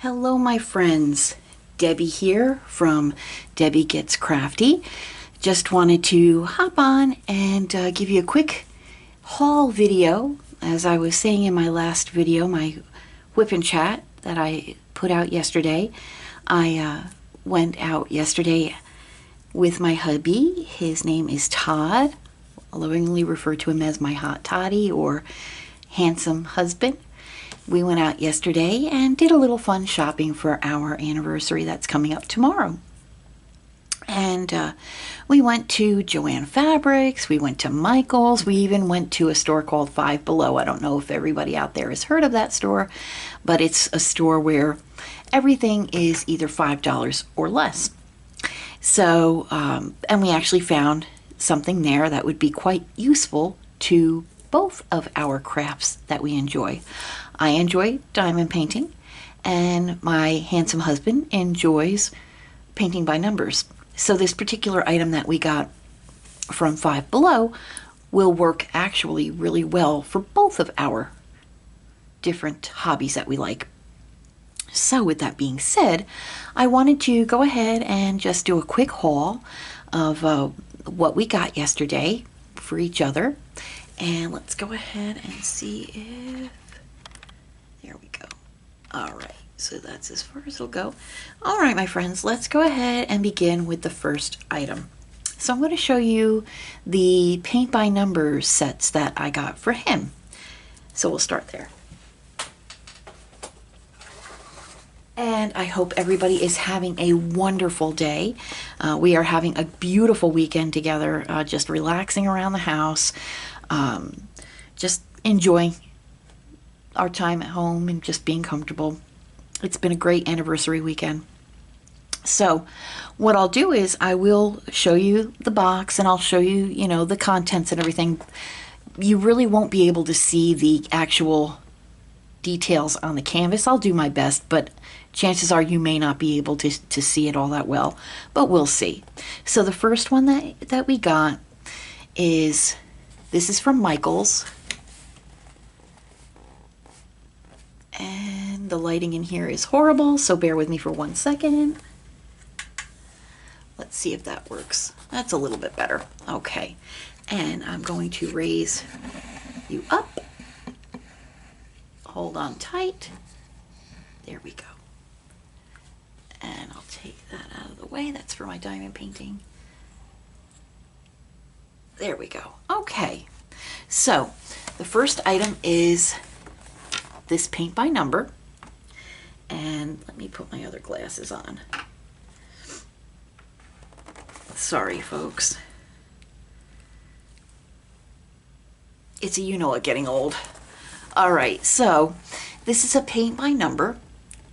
Hello my friends, Debbie here from Debbie Gets Crafty. Just wanted to hop on and give you a quick haul video. As I was saying in my last video, my whip and chat that I put out yesterday, I went out yesterday with my hubby. His name is Todd. I lovingly refer to him as my hot toddy or handsome husband. We went out yesterday and did a little fun shopping for our anniversary that's coming up tomorrow. And we went to Joann Fabrics, we went to Michael's, we even went to a store called Five Below. I don't know if everybody out there has heard of that store, but it's a store where everything is either $5 or less. So, and we actually found something there that would be quite useful to both of our crafts that we enjoy. I enjoy diamond painting, and my handsome husband enjoys painting by numbers. So this particular item that we got from Five Below will work actually really well for both of our different hobbies that we like. So with that being said, I wanted to go ahead and just do a quick haul of what we got yesterday for each other. And let's go ahead and see if, there we go. All right, so that's as far as it'll go. All right, my friends, let's go ahead and begin with the first item. So I'm going to show you the paint by numbers sets that I got for him. So we'll start there. And I hope everybody is having a wonderful day. We are having a beautiful weekend together, just relaxing around the house, just enjoying our time at home and just being comfortable. It's been a great anniversary weekend. So what I'll do is I will show you the box and I'll show you, the contents and everything. You really won't be able to see the actual details on the canvas. I'll do my best, but chances are you may not be able to see it all that well, but we'll see. So the first one that we got is, this is from Michael's. And the lighting in here is horrible, so bear with me for 1 second. Let's see if that works. That's a little bit better. Okay, and I'm going to raise you up. Hold on tight. There we go. And I'll take that out of the way. That's for my diamond painting. There we go. Okay, so the first item is this paint by number. And let me put my other glasses on. Sorry, folks. It's a getting old. All right, so this is a paint by number,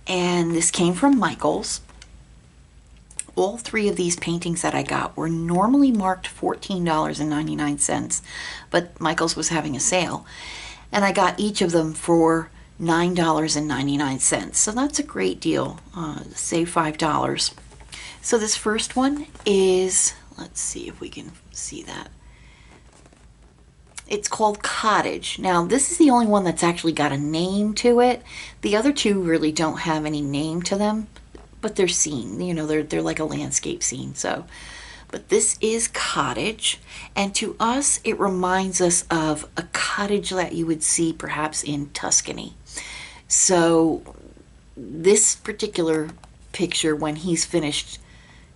and this came from Michael's. All three of these paintings that I got were normally marked $14.99, but Michael's was having a sale, and I got each of them for $9.99. So that's a great deal. Save $5. So this first one is, let's see if we can see that. It's called Cottage. Now, this is the only one that's actually got a name to it. The other two really don't have any name to them, but they're scene. They're like a landscape scene. So, but this is Cottage, and to us, it reminds us of a cottage that you would see perhaps in Tuscany. So, this particular picture, when he's finished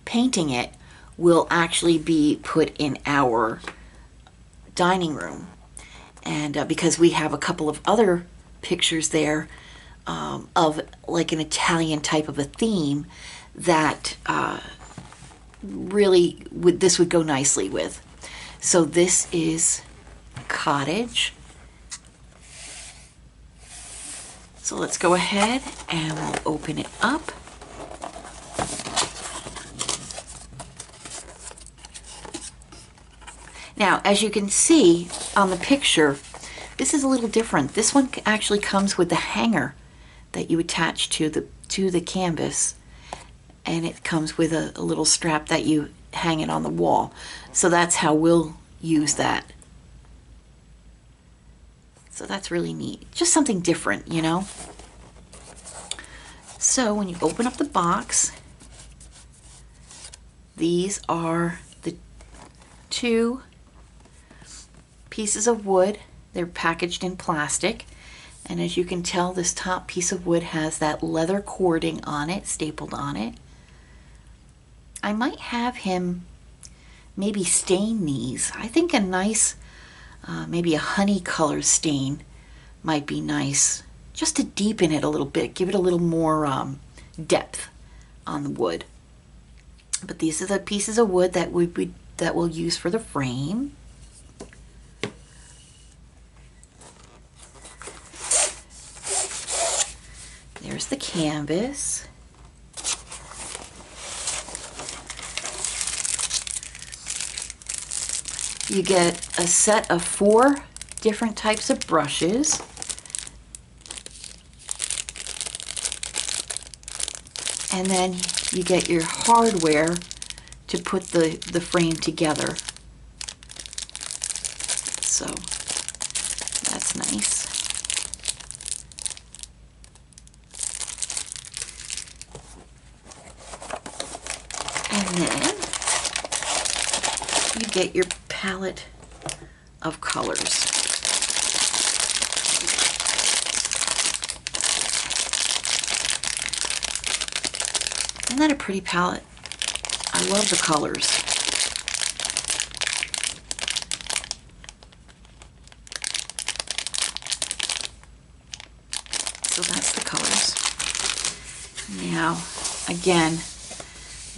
painting it, will actually be put in our dining room, and because we have a couple of other pictures there of like an Italian type of a theme that really this would go nicely with. So this is Cottage. So let's go ahead and we'll open it up. Now, as you can see on the picture, this is a little different. This one actually comes with the hanger that you attach to the canvas, and it comes with a little strap that you hang it on the wall. So that's how we'll use that. So that's really neat. Just something different, So when you open up the box, these are the 2 pieces of wood. They're packaged in plastic, and as you can tell, this top piece of wood has that leather cording on it, stapled on it. I might have him maybe stain these. I think a nice, maybe a honey color stain might be nice, just to deepen it a little bit, give it a little more depth on the wood. But these are the pieces of wood that we'll use for the frame. There's the canvas. You get a set of 4 different types of brushes. And then you get your hardware to put the frame together. So that's nice. And then you get your palette of colors. Isn't that a pretty palette? I love the colors. So that's the colors. Now, again,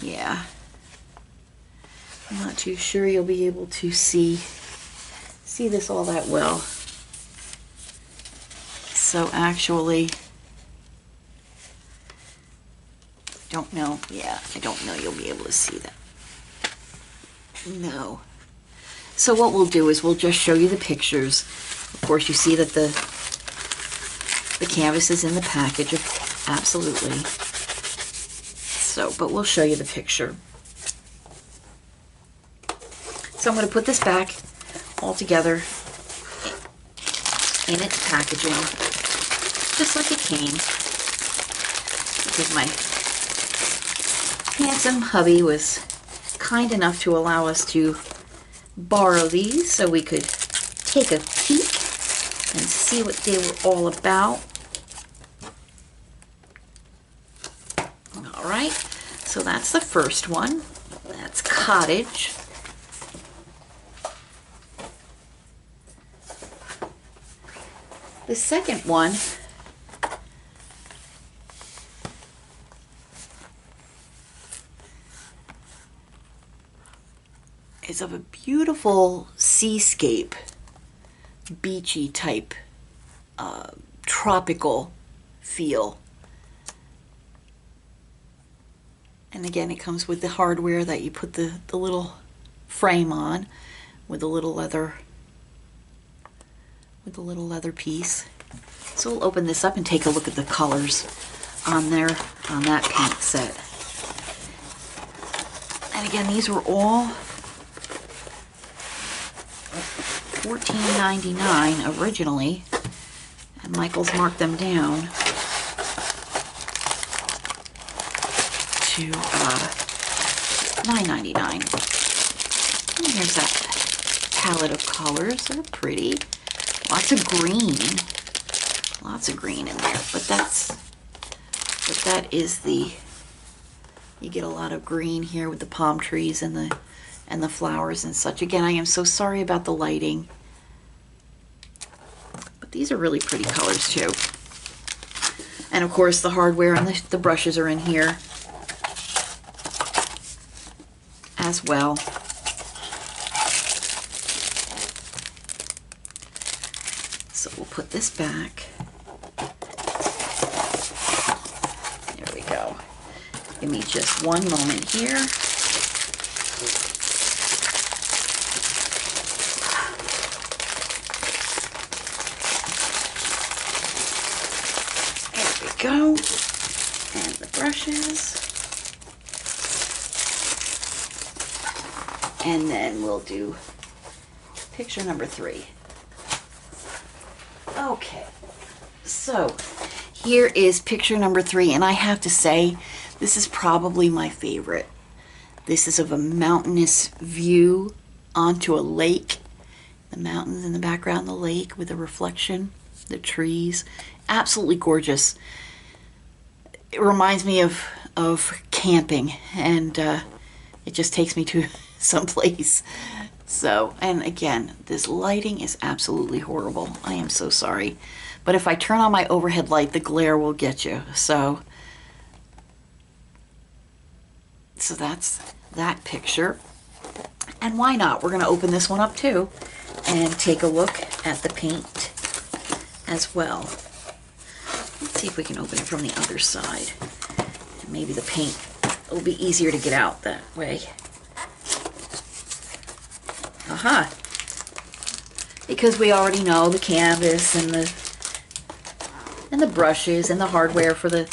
yeah, I'm not too sure you'll be able to see this all that well. So actually, don't know. Yeah, I don't know you'll be able to see that. No. So what we'll do is we'll just show you the pictures. Of course, you see that the canvas is in the package, absolutely. So, but we'll show you the picture. So I'm going to put this back all together in its packaging, just like it came, because my handsome hubby was kind enough to allow us to borrow these so we could take a peek and see what they were all about. All right, so that's the first one. That's Cottage. The second one is of a beautiful seascape, beachy type, tropical feel. And again, it comes with the hardware that you put the little frame on with the little leather piece. So we'll open this up and take a look at the colors on there on that paint set. And again, these were all $14.99 originally, and Michael's marked them down to $9.99. And here's that palette of colors. They're pretty. Lots of green in there, but that is you get a lot of green here with the palm trees and the flowers and such. Again, I am so sorry about the lighting, but these are really pretty colors too. And of course, the hardware and the brushes are in here as well. So we'll put this back. There we go. Give me just one moment here. There we go. And the brushes. And then we'll do picture number 3. Okay, so Here is picture number 3, and I have to say, this is probably my favorite. This is of a mountainous view onto a lake. The mountains in the background, the lake with the reflection, the trees. Absolutely gorgeous. It reminds me of camping, and it just takes me to someplace. So, and again, this lighting is absolutely horrible. I am so sorry. But if I turn on my overhead light, the glare will get you. So that's that picture. And why not? We're going to open this one up too and take a look at the paint as well. Let's see if we can open it from the other side. Maybe the paint will be easier to get out that way. Aha! Because we already know the canvas and the brushes and the hardware for the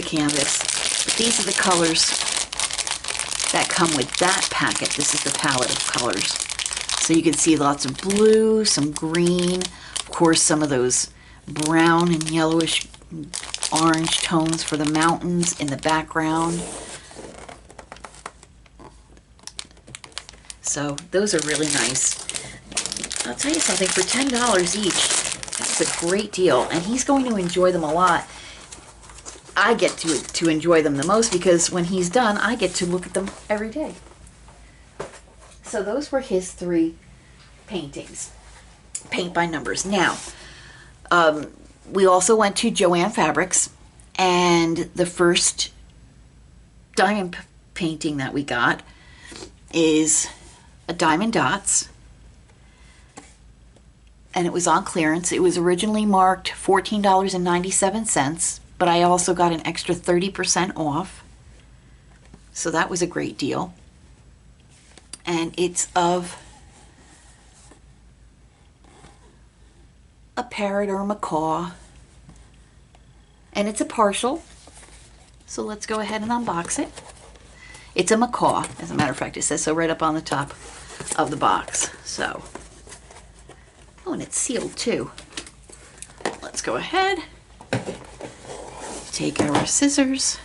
canvas. But these are the colors that come with that packet. This is the palette of colors. So you can see lots of blue, some green, of course some of those brown and yellowish orange tones for the mountains in the background. So those are really nice. I'll tell you something, for $10 each, that's a great deal, and he's going to enjoy them a lot. I get to enjoy them the most because when he's done, I get to look at them every day. So those were his 3 paintings, paint by numbers. Now, we also went to Joann Fabrics, and the first diamond painting that we got is a Diamond Dots, and it was on clearance. It was originally marked $14.97, but I also got an extra 30% off, so that was a great deal. And it's of a parrot or a macaw, and it's a partial, so let's go ahead and unbox it. It's a macaw, as a matter of fact. It says so right up on the top of the box. So, oh, and it's sealed too. Let's go ahead, take our scissors,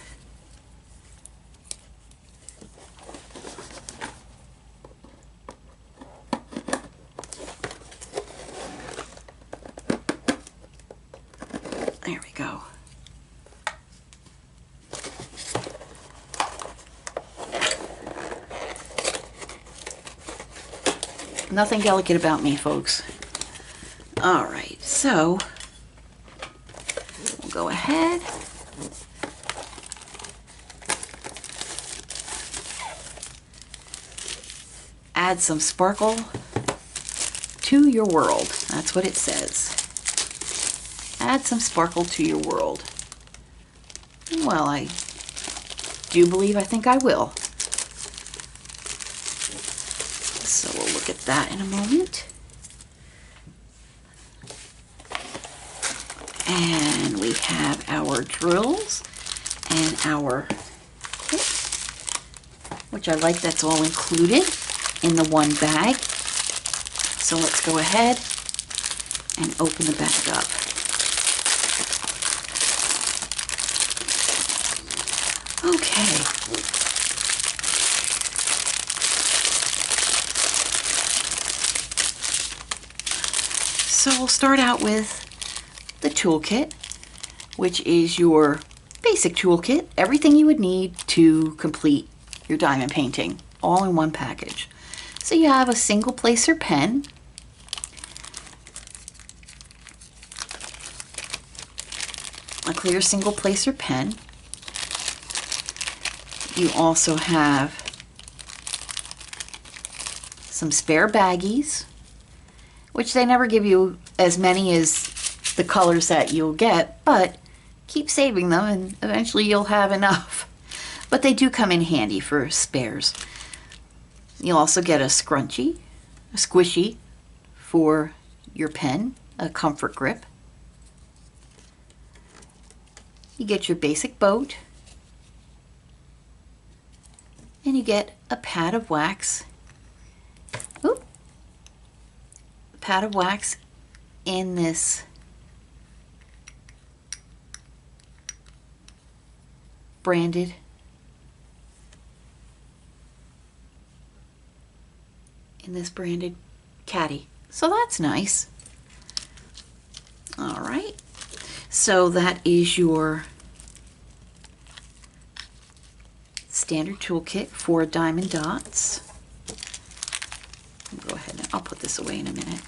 there we go. Nothing delicate about me, folks. All right, so we'll go ahead. Add some sparkle to your world. That's what it says. Add some sparkle to your world. Well, I do believe I think I will. So we'll look at that in a moment. And we have our drills and our kit, which I like that's all included in the one bag. So let's go ahead and open the bag up. Okay. So we'll start out with the toolkit, which is your basic toolkit, everything you would need to complete your diamond painting, all in one package. So you have a single placer pen, a clear single placer pen. You also have some spare baggies, which they never give you as many as the colors that you'll get, but keep saving them and eventually you'll have enough. But they do come in handy for spares. You'll also get a scrunchie, a squishy for your pen, a comfort grip. You get your basic boat, and you get a pad of wax. Oop. A pad of wax in this branded. In this branded caddy. So that's nice. All right. So that is your standard toolkit for diamond dots. I'll go ahead and I'll put this away in a minute.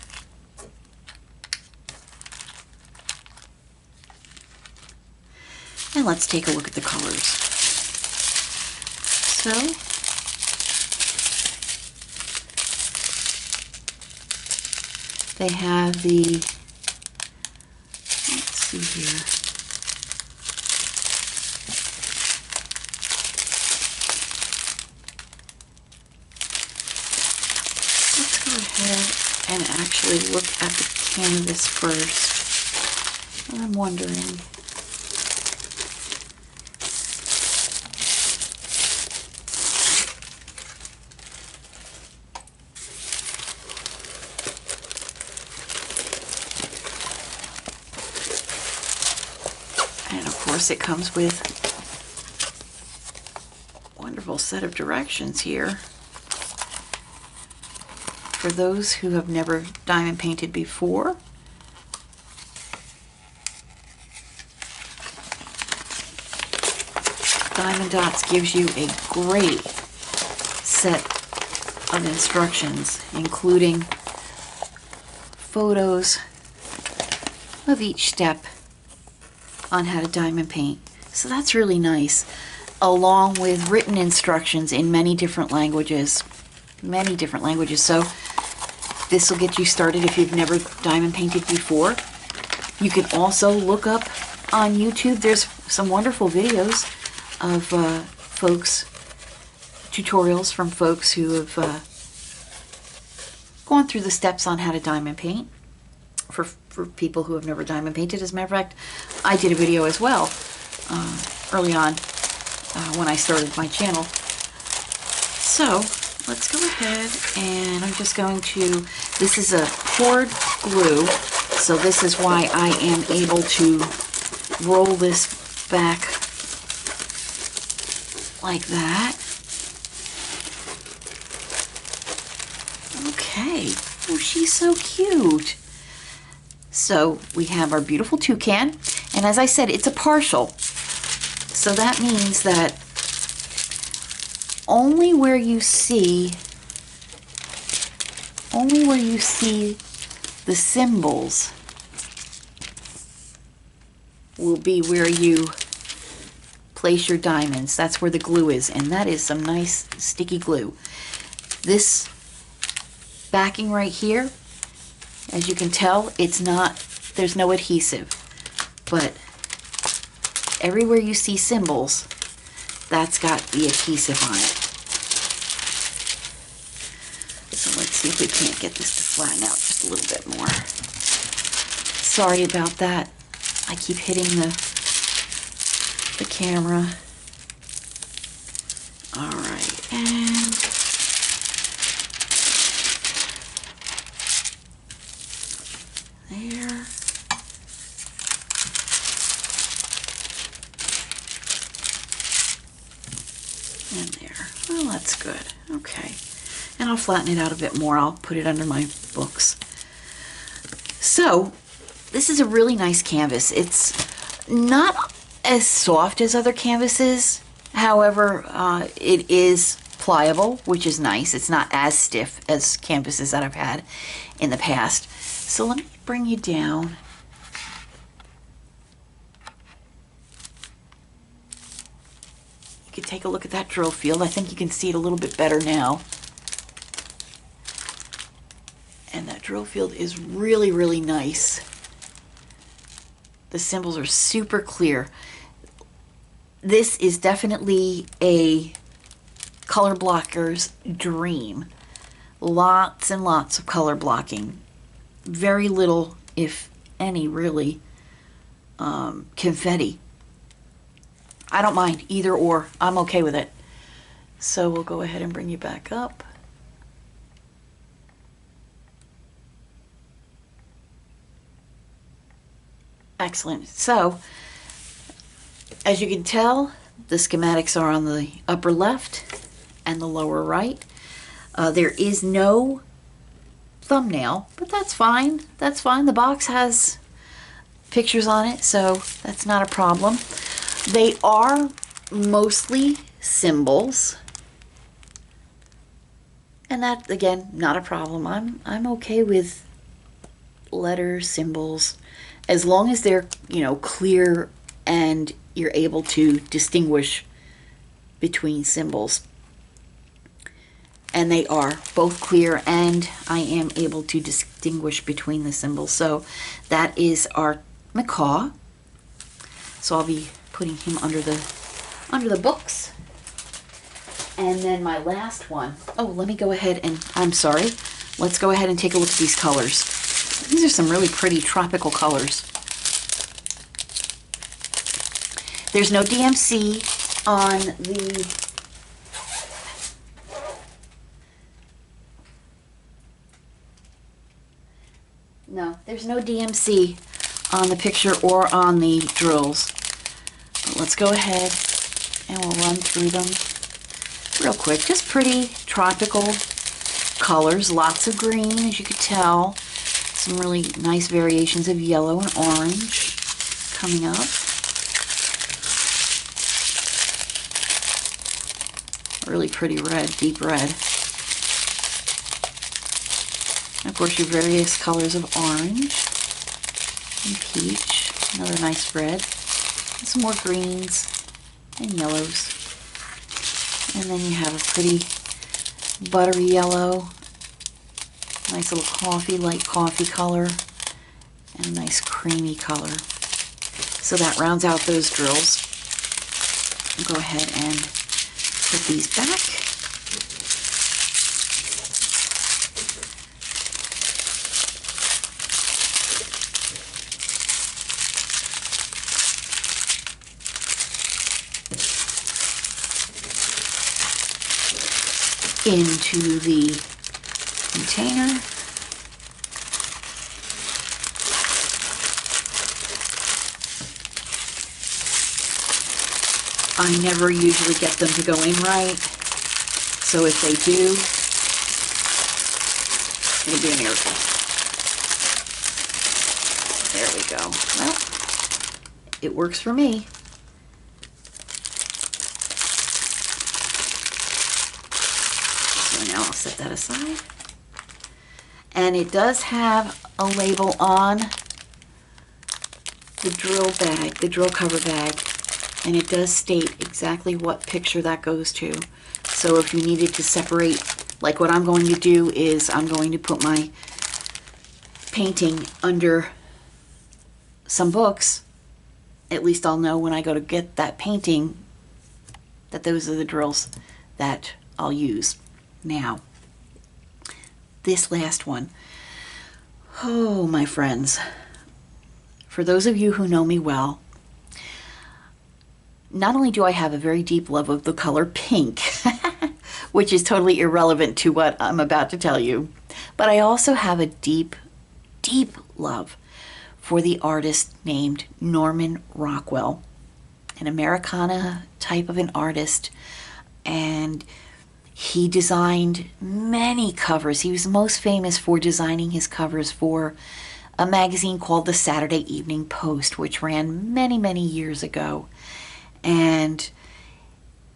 And let's take a look at the colors. So, they have the, let's see here. Let's go ahead and actually look at the canvas first. I'm wondering. And of course it comes with a wonderful set of directions here. For those who have never diamond painted before, Diamond Dots gives you a great set of instructions, including photos of each step on how to diamond paint. So that's really nice, along with written instructions in many different languages. So this will get you started if you've never diamond painted before. You can also look up on YouTube. There's some wonderful videos of tutorials from folks who have gone through the steps on how to diamond paint. For people who have never diamond painted. As a matter of fact, I did a video as well early on when I started my channel. So let's go ahead and I'm just going to, this is a poured glue, so this is why I am able to roll this back like that. Okay. Oh, she's so cute. So we have our beautiful toucan, and as I said, it's a partial. So that means that only where you see the symbols will be where you place your diamonds. That's where the glue is, and that is some nice sticky glue. This backing right here, as you can tell, there's no adhesive, but everywhere you see symbols, that's got the adhesive on it. So let's see if we can't get this to flatten out just a little bit more. Sorry about that. I keep hitting the camera. All right, and there. And there. Well, that's good. Okay. And I'll flatten it out a bit more. I'll put it under my books. So, this is a really nice canvas. It's not as soft as other canvases. However, it is pliable, which is nice. It's not as stiff as canvases that I've had in the past. So let me bring you down. You can take a look at that drill field. I think you can see it a little bit better now. And that drill field is really, really nice. The symbols are super clear. This is definitely a color blocker's dream. Lots and lots of color blocking. Very little, if any, really, confetti. I don't mind either or. I'm okay with it. So we'll go ahead and bring you back up. Excellent. So, as you can tell, The schematics are on the upper left and the lower right. There is no thumbnail, but that's fine. That's fine. The box has pictures on it, so that's not a problem. They are mostly symbols, and that, again, not a problem. I'm okay with letters, symbols, as long as they're, clear and you're able to distinguish between symbols. And they are both clear, and I am able to distinguish between the symbols. So that is our macaw. So I'll be putting him under the books. And then my last one. Oh, let me go ahead and, I'm sorry. Let's go ahead and take a look at these colors. These are some really pretty tropical colors. There's no DMC on the No, there's no DMC on the picture or on the drills. But let's go ahead and we'll run through them real quick. Just pretty tropical colors, lots of green, as you could tell. Some really nice variations of yellow and orange coming up. Really pretty red, deep red. And of course, your various colors of orange and peach, another nice red, and some more greens and yellows. And then you have a pretty buttery yellow, nice little coffee, light coffee color, and a nice creamy color. So that rounds out those drills. I'll go ahead and put these back. Into the container. I never usually get them to go in right, so if they do, it'll be a miracle. There we go. Well, it works for me. Now I'll set that aside. And it does have a label on the drill bag, the drill cover bag, and it does state exactly what picture that goes to. So if you needed to separate, like what I'm going to do is I'm going to put my painting under some books. At least I'll know when I go to get that painting that those are the drills that I'll use. Now, this last one. Oh, my friends. For those of you who know me well, not only do I have a very deep love of the color pink, which is totally irrelevant to what I'm about to tell you, but I also have a deep, deep love for the artist named Norman Rockwell, an Americana type of an artist, and he designed many covers. He was most famous for designing his covers for a magazine called the Saturday Evening Post, which ran many, many years ago. And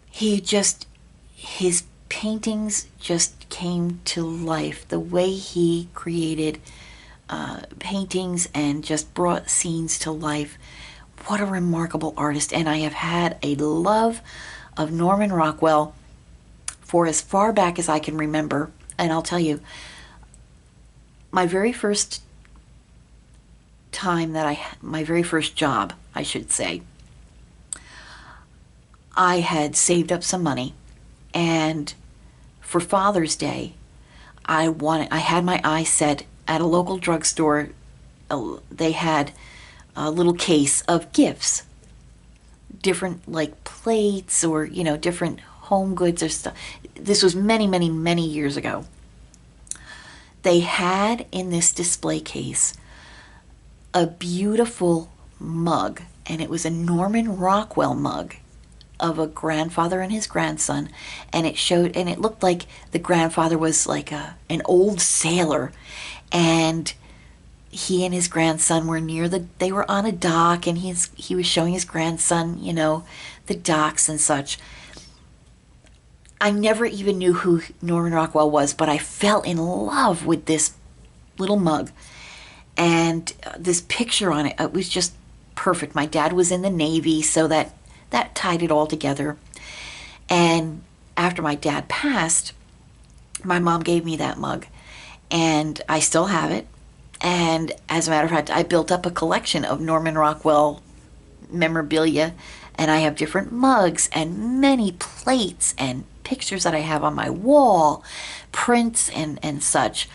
his paintings just came to life. The way he created paintings and just brought scenes to life. What a remarkable artist. And I have had a love of Norman Rockwell for as far back as I can remember. And I'll tell you, my very first my very first job, I should say, I had saved up some money, and for Father's Day, I had my eyes set at a local drugstore. They had a little case of gifts, different like plates or, different home goods or stuff. This was many, many, many years ago. They had in this display case a beautiful mug, and it was a Norman Rockwell mug. of a grandfather and his grandson, and it looked like the grandfather was like an old sailor, and he and his grandson were they were on a dock, and he was showing his grandson, the docks and such. I never even knew who Norman Rockwell was, but I fell in love with this little mug, and this picture on it was just perfect. My dad was in the Navy, so that tied it all together. And after my dad passed, my mom gave me that mug, and I still have it. And as a matter of fact, I built up a collection of Norman Rockwell memorabilia, and I have different mugs and many plates and pictures that I have on my wall, prints and such.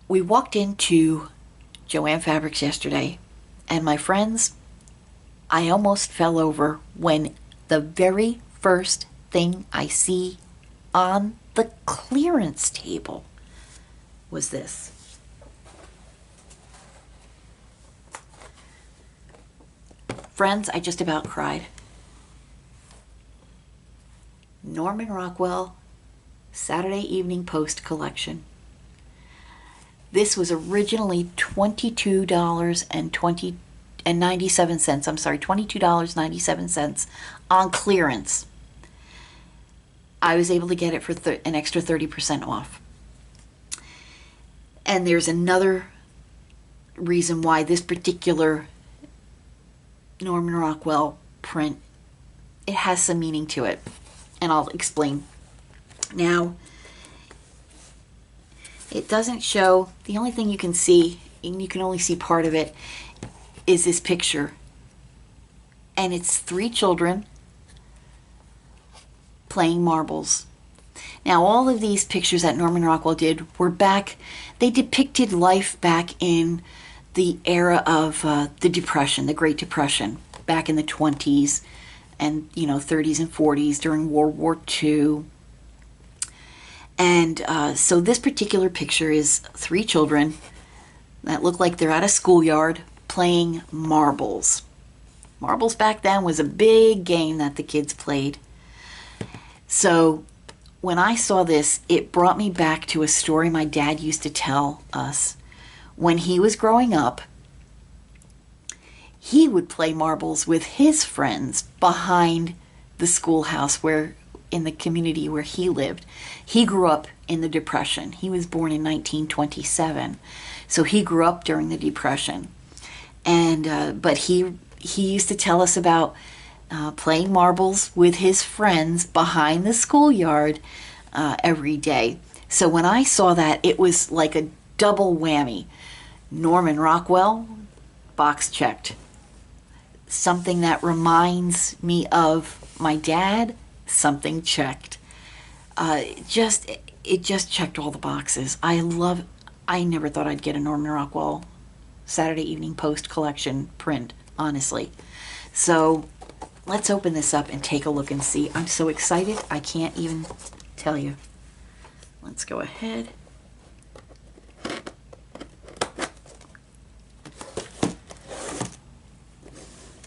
We walked into Joann Fabrics yesterday, and my friends, I almost fell over when the very first thing I see on the clearance table was this. Friends, I just about cried. Norman Rockwell Saturday Evening Post collection. This was originally $22.97. I'm sorry, $22.97 on clearance. I was able to get it for an extra 30% off. And there's another reason why this particular Norman Rockwell print, it has some meaning to it, and I'll explain. Now, it doesn't show, the only thing you can see, and you can only see part of it, is this picture. And it's 3 children playing marbles. Now, all of these pictures that Norman Rockwell did were they depicted life back in the era of the Depression, the Great Depression, back in the 20s and 30s and 40s during World War II. And so this particular picture is 3 children that look like they're at a schoolyard playing marbles. Marbles back then was a big game that the kids played. So when I saw this, it brought me back to a story my dad used to tell us. When he was growing up, he would play marbles with his friends behind the schoolhouse in the community where he lived. He grew up in the Depression. He was born in 1927, so he grew up during the Depression. And but he used to tell us about playing marbles with his friends behind the schoolyard every day. So when I saw that, it was like a double whammy. Norman Rockwell, box checked. Something that reminds me of my dad, something checked. It just checked all the boxes. I never thought I'd get a Norman Rockwell Saturday Evening Post collection print, honestly. So let's open this up and take a look and see. I'm so excited, I can't even tell you. Let's go ahead.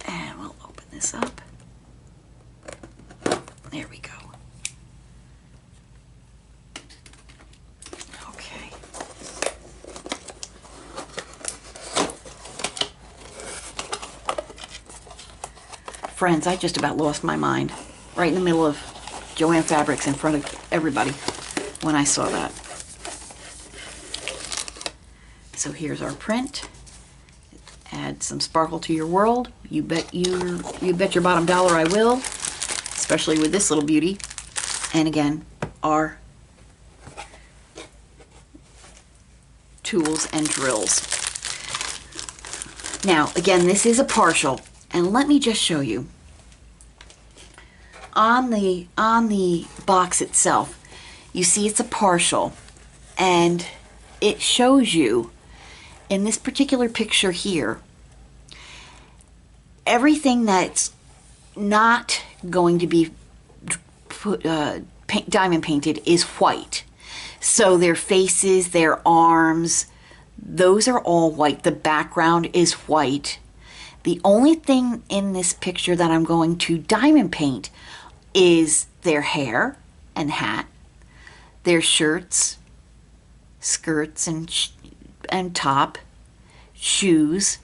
And we'll open this up. There we go. Okay. Friends, I just about lost my mind right in the middle of Joann Fabrics in front of everybody when I saw that. So here's our print. Add some sparkle to your world. You bet your bottom dollar I will, especially with this little beauty. And again, our tools and drills. Now, again, this is a partial, and let me just show you. On the box itself, you see it's a partial, and it shows you in this particular picture here, everything that's not going to be diamond painted is white. So their faces, their arms, those are all white. The background is white. The only thing in this picture that I'm going to diamond paint is their hair and hat, their shirts, skirts and top, shoes,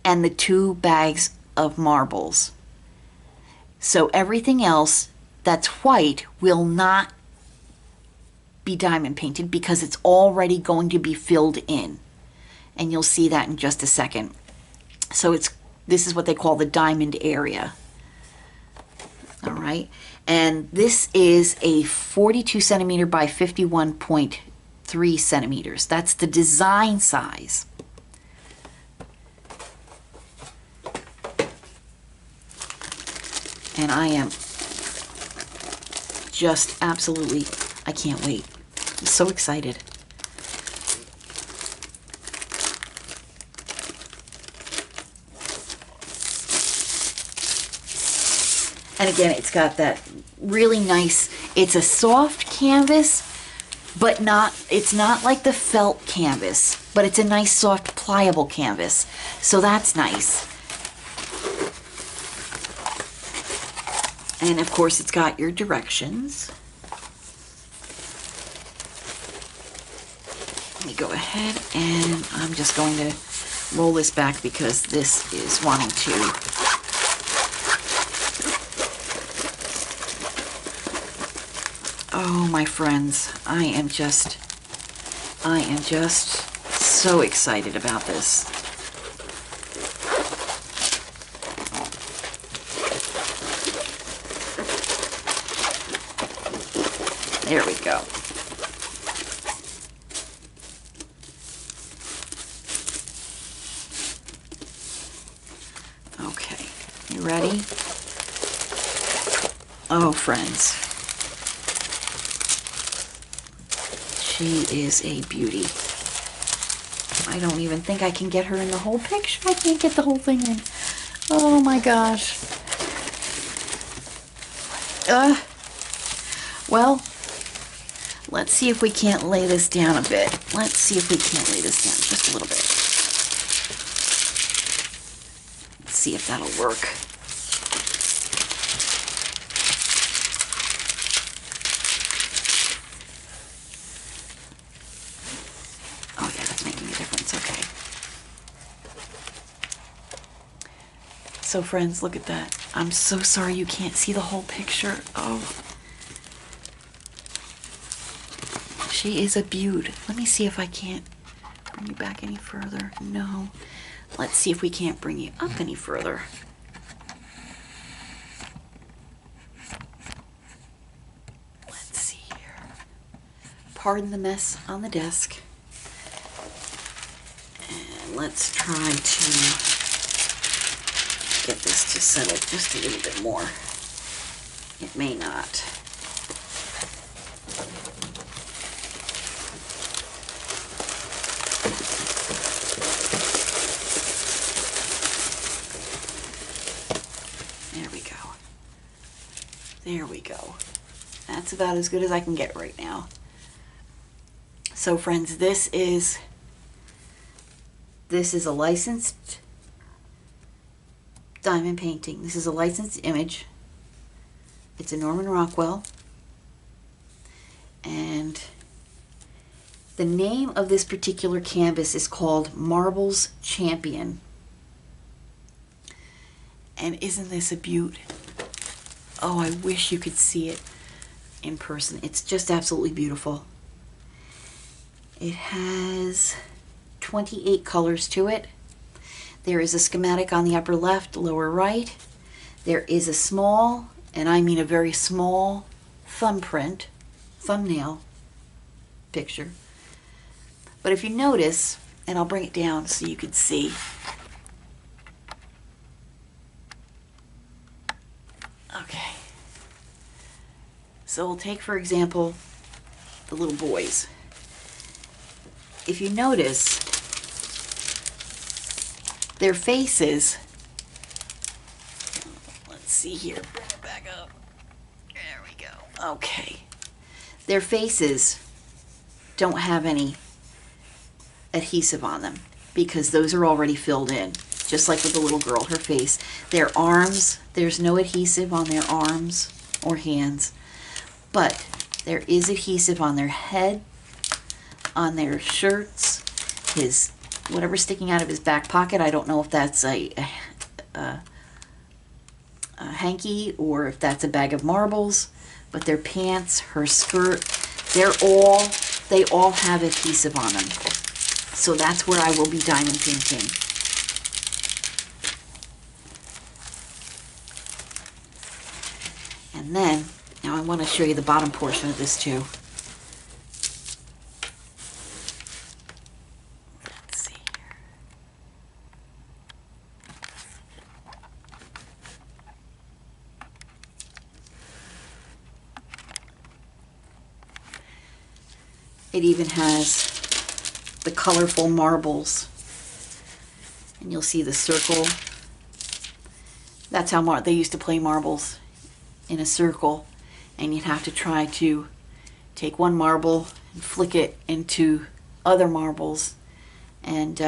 and the 2 bags of marbles. So everything else that's white will not be diamond painted because it's already going to be filled in. And you'll see that in just a second. So this is what they call the diamond area. All right. And this is a 42 centimeter by 51.3 centimeters. That's the design size. And I am just absolutely, I can't wait. I'm so excited. And again, it's got that really nice, it's a soft canvas, but it's not like the felt canvas, but it's a nice, soft, pliable canvas. So that's nice. And of course, it's got your directions. Let me go ahead and I'm just going to roll this back because this is wanting to oh, my friends, I am just so excited about this. There we go. Okay, you ready? Oh, friends. She is a beauty. I don't even think I can get her in the whole picture. I can't get the whole thing in. Oh my gosh. Well, let's see if we can't lay this down a bit. Let's see if we can't lay this down just a little bit. Let's see if that'll work. Oh yeah, that's making a difference. Okay. So friends, look at that. I'm so sorry you can't see the whole picture. Oh. She is a beaut. Let me see if I can't bring you back any further. No. Let's see if we can't bring you up any further. Let's see here. Pardon the mess on the desk. And let's try to get this to settle just a little bit more. It may not. There we go. There we go. That's about as good as I can get right now. So friends, this is a licensed diamond painting. This is a licensed image. It's a Norman Rockwell. And the name of this particular canvas is called Marbles Champion. And isn't this a beaut? Oh, I wish you could see it in person. It's just absolutely beautiful. It has 28 colors to it. There is a schematic on the upper left, lower right. There is a small, and I mean a very small, thumbnail picture. But if you notice, and I'll bring it down so you can see. Okay. So we'll take, for example, the little boys. If you notice, their faces, let's see here, bring it back up. There we go. Okay. Their faces don't have any adhesive on them because those are already filled in. just like with the little girl, her face. Their arms, there's no adhesive on their arms or hands, but there is adhesive on their head, on their shirts, his whatever's sticking out of his back pocket. I don't know if that's a hanky or if that's a bag of marbles, but their pants, her skirt, they all have adhesive on them. So that's where I will be diamond painting. And then, now I want to show you the bottom portion of this too. Let's see here. It even has the colorful marbles. And you'll see the circle. That's how they used to play marbles, in a circle. And you'd have to try to take one marble and flick it into other marbles. And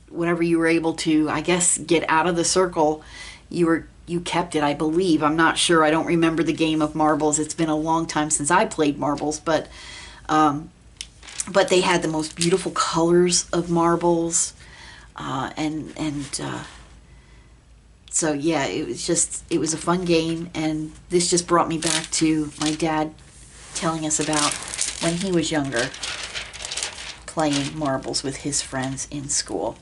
whenever you were able to, I guess, get out of the circle, you kept it, I believe. I'm not sure. I don't remember the game of marbles. It's been a long time since I played marbles, but they had the most beautiful colors of marbles, so yeah, it was a fun game, and this just brought me back to my dad telling us about when he was younger, playing marbles with his friends in school.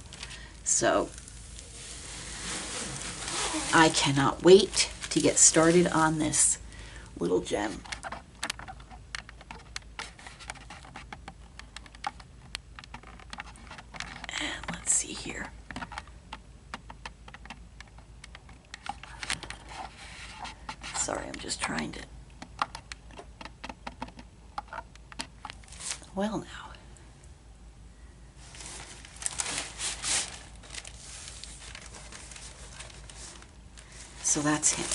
So I cannot wait to get started on this little gem. And let's see here. Sorry, I'm just trying to... Well, now. So that's him.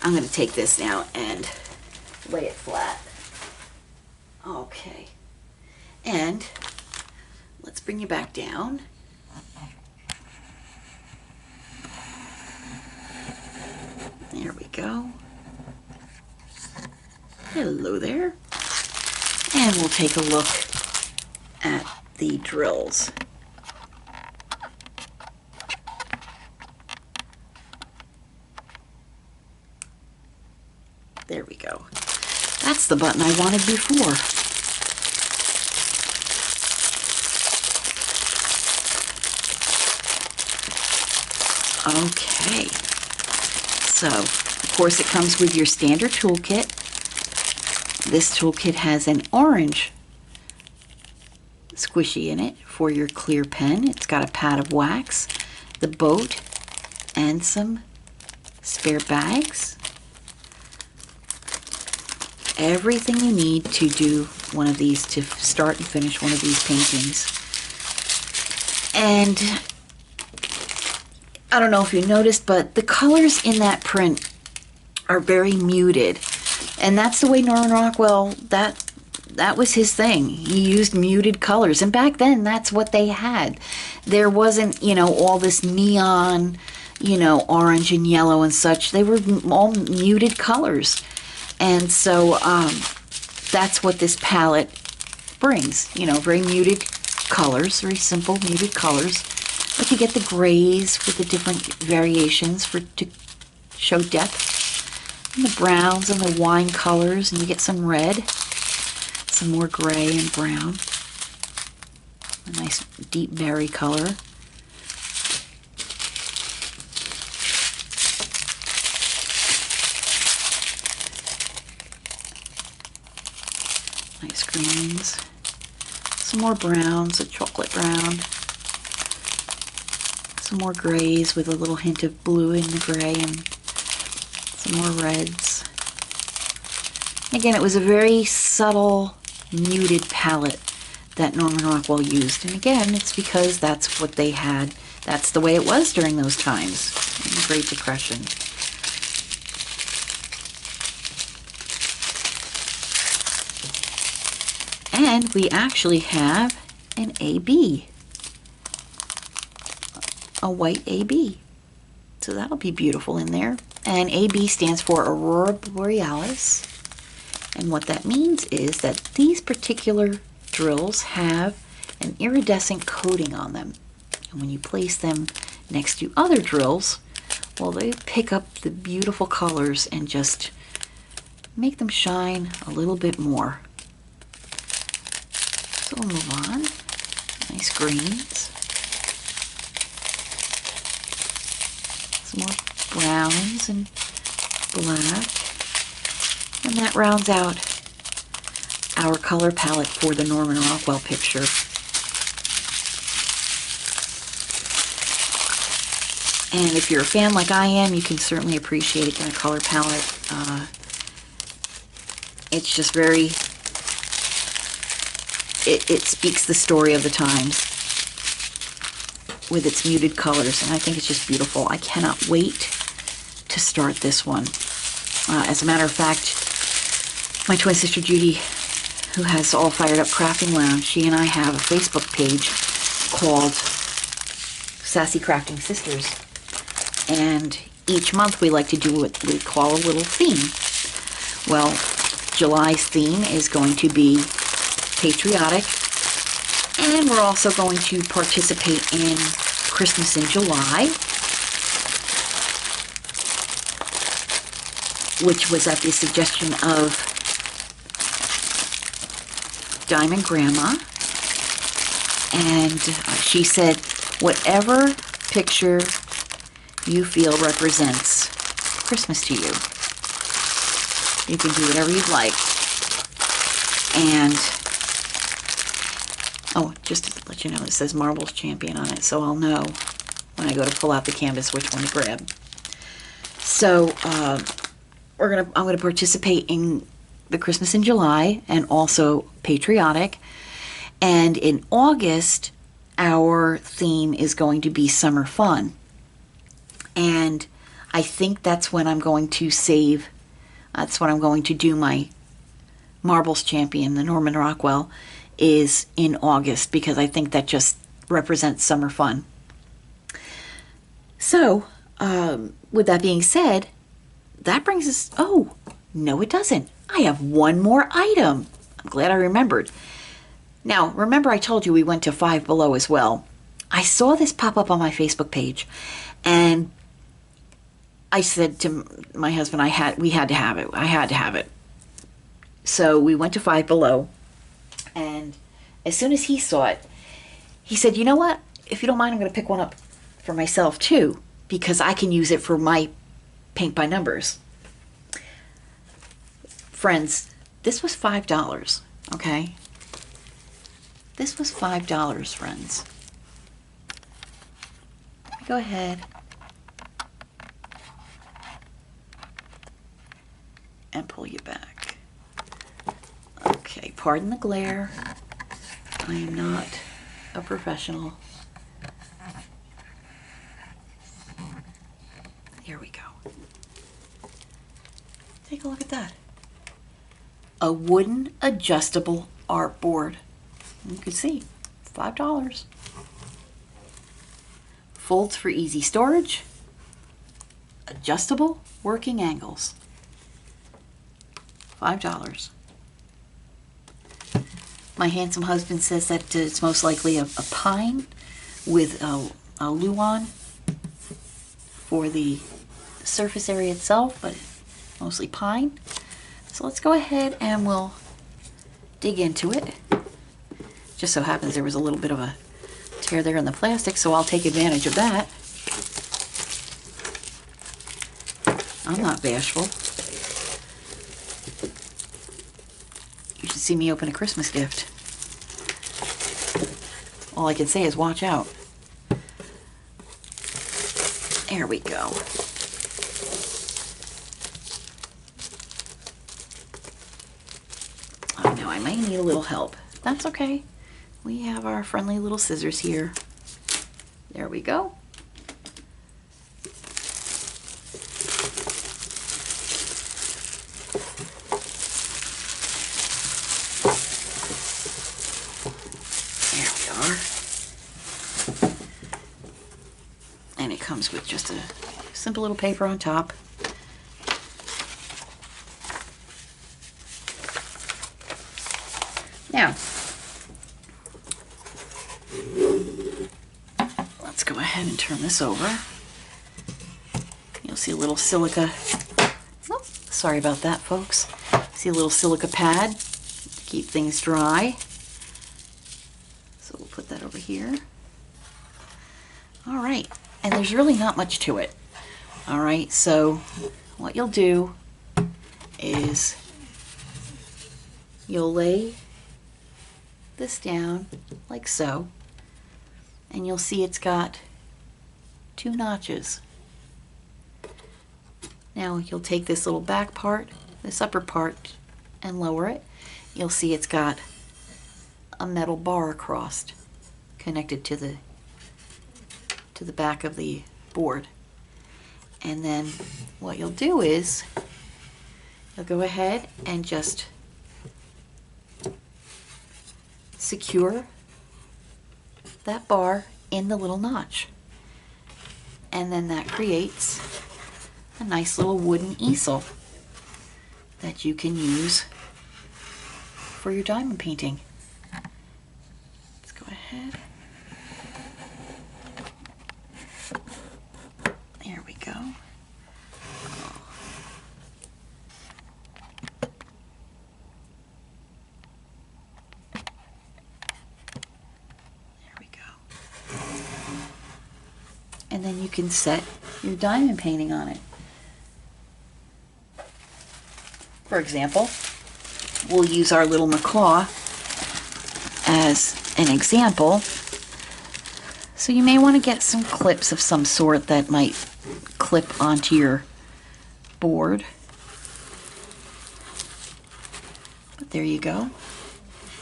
I'm going to take this now and lay it flat. Okay. And let's bring you back down. There we go. Hello there. And we'll take a look at the drills. There we go. That's the button I wanted before. Okay. So, of course, it comes with your standard toolkit. This toolkit has an orange squishy in it for your clear pen. It's got a pad of wax, the boat, and some spare bags. Everything you need to do one of these, to start and finish one of these paintings. And I don't know if you noticed, but the colors in that print are very muted. And that's the way Norman Rockwell, that was his thing. He used muted colors. And back then, that's what they had. There wasn't, all this neon, orange and yellow and such. They were all muted colors. And so that's what this palette brings, very muted colors, very simple muted colors. But you get the grays with the different variations to show depth, and the browns and the wine colors, and you get some red, some more gray and brown, a nice deep berry color. Nice greens, some more browns, a chocolate brown, some more grays with a little hint of blue in the gray, and some more reds. Again, it was a very subtle, muted palette that Norman Rockwell used. And again, it's because that's what they had. That's the way it was during those times, in the Great Depression. And we actually have an AB. a white AB. So that'll be beautiful in there. And AB stands for Aurora Borealis. And what that means is that these particular drills have an iridescent coating on them. And when you place them next to other drills, well, they pick up the beautiful colors and just make them shine a little bit more. So we'll move on. Nice greens. Some more browns and black. And that rounds out our color palette for the Norman Rockwell picture. And if you're a fan like I am, you can certainly appreciate that color palette. It's just very, it speaks the story of the times with its muted colors, and I think it's just beautiful. I cannot wait to start this one. As a matter of fact, my twin sister Judy, who has All Fired Up Crafting Lounge, she and I have a Facebook page called Sassy Crafting Sisters. And each month we like to do what we call a little theme. Well, July's theme is going to be patriotic, and we're also going to participate in Christmas in July, which was at the suggestion of Diamond Grandma. And she said, whatever picture you feel represents Christmas to you, you can do whatever you'd like. And oh, just to let you know, it says Marbles Champion on it, so I'll know when I go to pull out the canvas which one to grab. So I'm gonna participate in the Christmas in July and also patriotic. And in August, our theme is going to be summer fun. And I think that's when I'm going to save, that's when I'm going to do my Marbles Champion, the Norman Rockwell, is in August, because I think that just represents summer fun. So, with that being said, that brings us, oh, no it doesn't. I have one more item. I'm glad I remembered. Now, remember I told you we went to Five Below as well. I saw this pop up on my Facebook page, and I said to my husband, we had to have it. I had to have it. So we went to Five Below, and as soon as he saw it, he said, you know what? If you don't mind, I'm going to pick one up for myself too, because I can use it for my paint by numbers. Friends, this was $5, okay? This was $5, friends. Go ahead and pull you back. Okay, pardon the glare. I am not a professional. Here we go. Take a look at that. A wooden adjustable artboard. You can see, $5. Folds for easy storage. Adjustable working angles. $5. My handsome husband says that it's most likely a pine with a luan for the surface area itself, but mostly pine. So let's go ahead and we'll dig into it. Just so happens there was a little bit of a tear there in the plastic, so I'll take advantage of that. I'm not bashful. You should see me open a Christmas gift. All I can say is watch out. There we go. Oh, now I might need a little help. That's okay. We have our friendly little scissors here. There we go. comes with just a simple little paper on top. Now, let's go ahead and turn this over. You'll see a little silica, oh, sorry about that, folks. See a little silica pad to keep things dry. So we'll put that over here. All right, and there's really not much to it. All right, so what you'll do is you'll lay this down like so, and you'll see it's got 2 notches. Now you'll take this little back part, this upper part, and lower it. You'll see it's got a metal bar across connected to the back of the board. And then what you'll do is you'll go ahead and just secure that bar in the little notch, and then that creates a nice little wooden easel that you can use for your diamond painting. Let's go ahead. There we go. And then you can set your diamond painting on it. For example, we'll use our little macaw as an example. So you may want to get some clips of some sort that might clip onto your board. But there you go.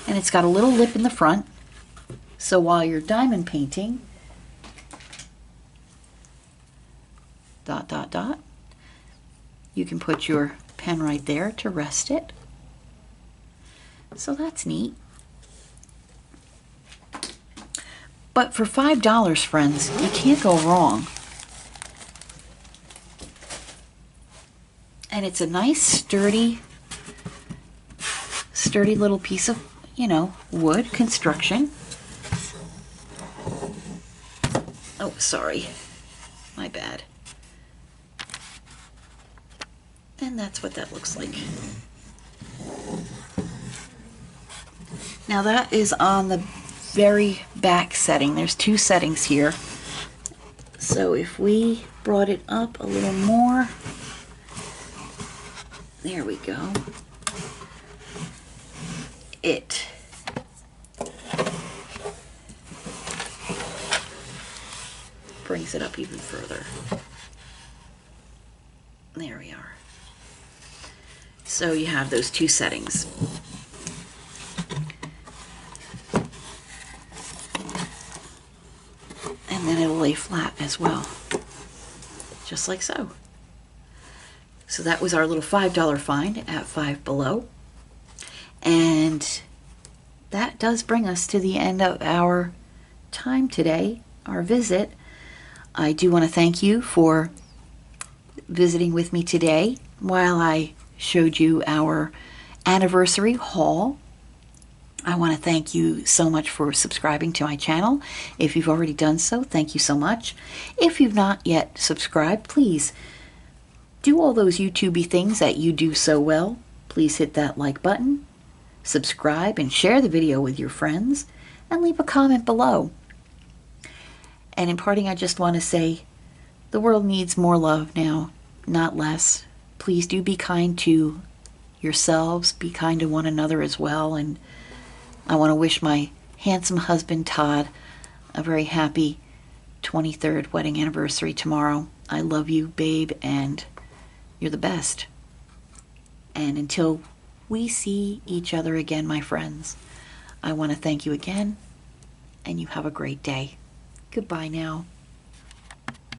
And it's got a little lip in the front. So while you're diamond painting, dot, dot, dot, you can put your pen right there to rest it. So that's neat. But for $5, friends, you can't go wrong. And it's a nice, sturdy little piece of, wood construction. Oh, sorry. My bad. And that's what that looks like. Now that is on the very back setting. There's 2 settings here. So if we brought it up a little more, there we go. It brings it up even further. There we are. So you have those 2 settings. And then it'll lay flat as well, just like so. So that was our little $5 find at Five Below. And that does bring us to the end of our time today, our visit. I do want to thank you for visiting with me today while I showed you our anniversary haul. I want to thank you so much for subscribing to my channel. If you've already done so, thank you so much. If you've not yet subscribed, please do all those YouTubey things that you do so well. Please hit that like button, subscribe, and share the video with your friends, and leave a comment below. And in parting, I just want to say the world needs more love now, not less. Please do be kind to yourselves, be kind to one another as well, and I want to wish my handsome husband Todd a very happy 23rd wedding anniversary tomorrow. I love you, babe, and you're the best. And until we see each other again, my friends, I want to thank you again, and you have a great day. Goodbye now.